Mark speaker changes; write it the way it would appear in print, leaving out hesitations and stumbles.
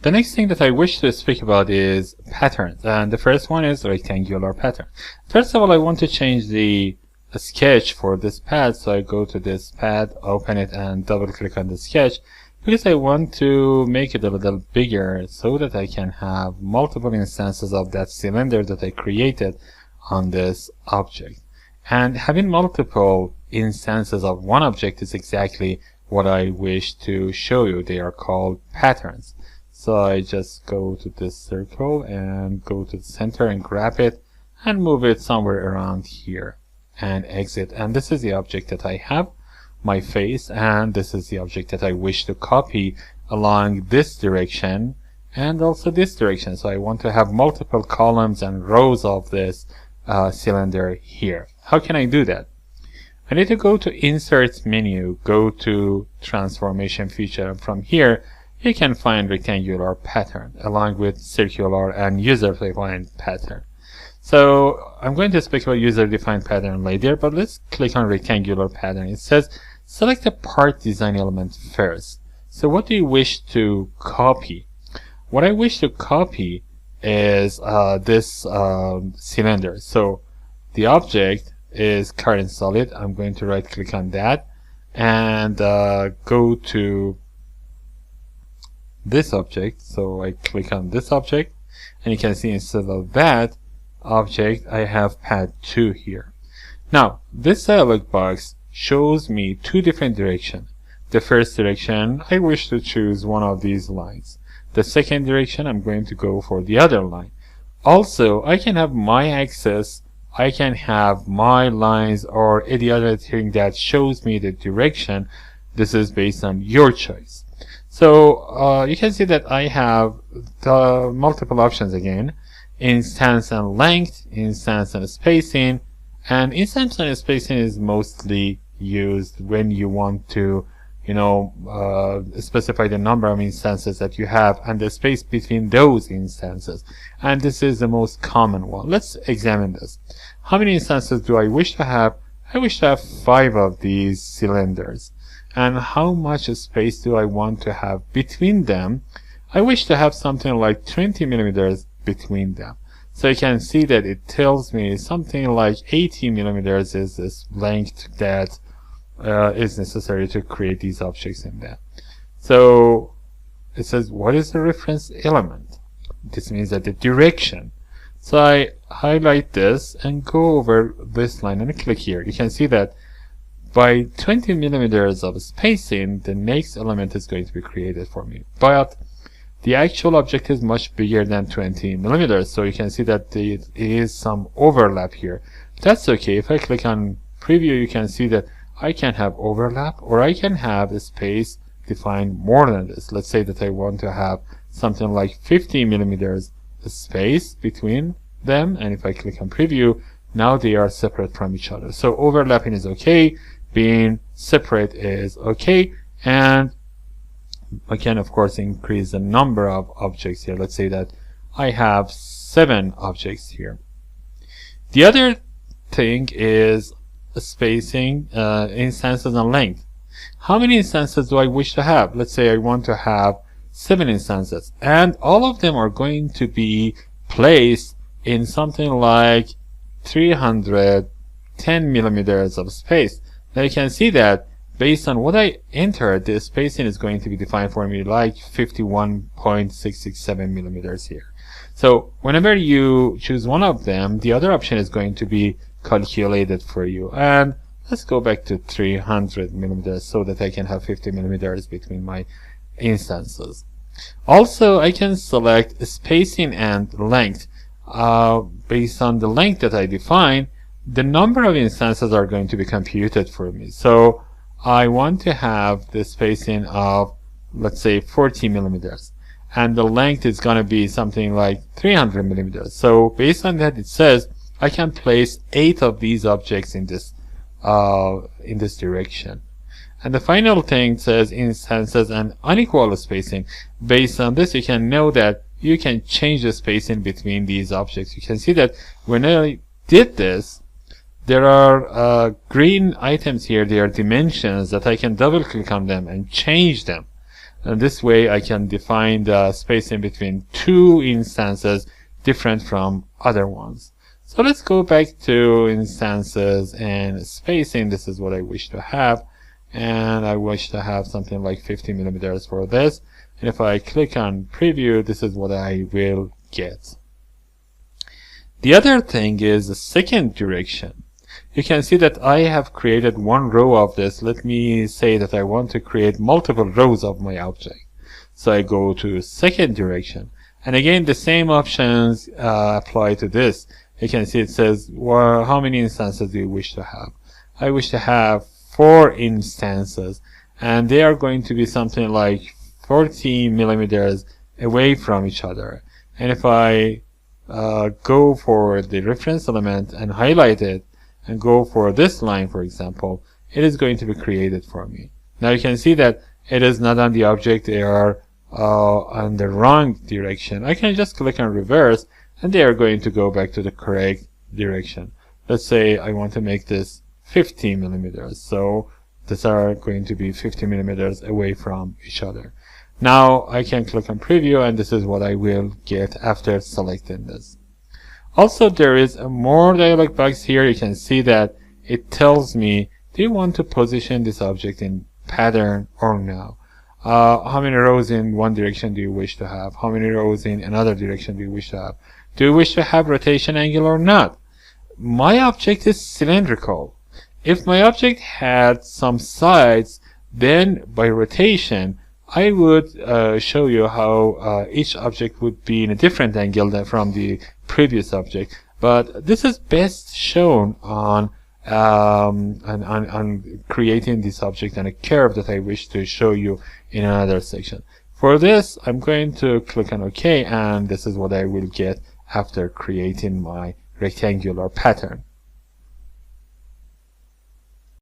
Speaker 1: The next thing that I wish to speak about is patterns, and the first one is rectangular pattern. First of all, I want to change the sketch for this pad, so I go to this pad, open it, and double click on the sketch because I want to make it a little bigger so that I can have multiple instances of that cylinder that I created on this object. And having multiple instances of one object is exactly what I wish to show you. They are called patterns. So I just go to this circle and go to the center and grab it and move it somewhere around here and exit. And this is the object that I have, my face, and this is the object that I wish to copy along this direction and also this direction. So I want to have multiple columns and rows of this cylinder here. How can I do that? I need to go to Insert menu, go to Transformation Feature, and from here you can find rectangular pattern along with circular and user-defined pattern. So I'm going to speak about user-defined pattern later, but let's click on rectangular pattern. It says select a part design element first. So what do you wish to copy? What I wish to copy is this cylinder. So the object is current solid. I'm going to right click on that and go to this object. So I click on this object and you can see instead of that object I have pad 2 here. Now this dialog box shows me two different directions. The first direction, I wish to choose one of these lines. The second direction, I'm going to go for the other line. Also, I can have my axis, I can have my lines, or any other thing that shows me the direction. This is based on your choice. So you can see that I have the multiple options again: instance and length, instance and spacing. And instance and spacing is mostly used when you want to specify the number of instances that you have and the space between those instances. And this is the most common one. Let's examine this. How many instances do I wish to have? I wish to have 5 of these cylinders. And how much space do I want to have between them? I wish to have something like 20 millimeters between them. So you can see that it tells me something like 80 millimeters is this length that is necessary to create these objects in that. So it says, what is the reference element? This means that the direction. So I highlight this and go over this line and click here. You can see that by 20 millimeters of spacing, the next element is going to be created for me. But the actual object is much bigger than 20 millimeters. So you can see that there is some overlap here. That's okay. If I click on preview, you can see that I can have overlap, or I can have a space defined more than this. Let's say that I want to have something like 50 millimeters space between them, and if I click on preview, now they are separate from each other. So overlapping is okay, being separate is okay, and I can of course increase the number of objects here. Let's say that I have 7 objects here. The other thing is spacing, instances and length. How many instances do I wish to have? Let's say I want to have 7 instances, and all of them are going to be placed in something like 310 millimeters of space. Now you can see that based on what I entered, the spacing is going to be defined for me like 51.667 millimeters here. So whenever you choose one of them, the other option is going to be calculated for you. And let's go back to 300 millimeters so that I can have 50 millimeters between my instances. Also, I can select spacing and length. Based on the length that I define, the number of instances are going to be computed for me. So I want to have the spacing of, let's say, 40 millimeters. And the length is going to be something like 300 millimeters. So based on that, it says I can place 8 of these objects in this direction. And the final thing says instances and unequal spacing. Based on this, you can know that you can change the spacing between these objects. You can see that when I did this, there are green items here. They are dimensions that I can double click on them and change them. And this way I can define the spacing between two instances different from other ones. So let's go back to instances and spacing. This is what I wish to have. And I wish to have something like 50 millimeters for this. And if I click on preview, this is what I will get. The other thing is the second direction. You can see that I have created one row of this. Let me say that I want to create multiple rows of my object. So I go to second direction. And again, the same options apply to this. You can see it says, well, how many instances do you wish to have? I wish to have 4 instances. And they are going to be something like 40 millimeters away from each other. And if I go for the reference element and highlight it and go for this line, for example, it is going to be created for me. Now you can see that it is not on the object, they are on the wrong direction. I can just click on reverse and they are going to go back to the correct direction. Let's say I want to make this 50 millimeters. So these are going to be 50 millimeters away from each other. Now I can click on preview and this is what I will get after selecting this. Also, there is a more dialog box here. You can see that it tells me, do you want to position this object in pattern or no? How many rows in one direction do you wish to have? How many rows in another direction do you wish to have? Do you wish to have rotation angle or not? My object is cylindrical. If my object had some sides, then by rotation, I would show you how each object would be in a different angle than from the previous object. But this is best shown on creating this object and a curve that I wish to show you in another section. For this, I'm going to click on OK, and this is what I will get after creating my rectangular pattern.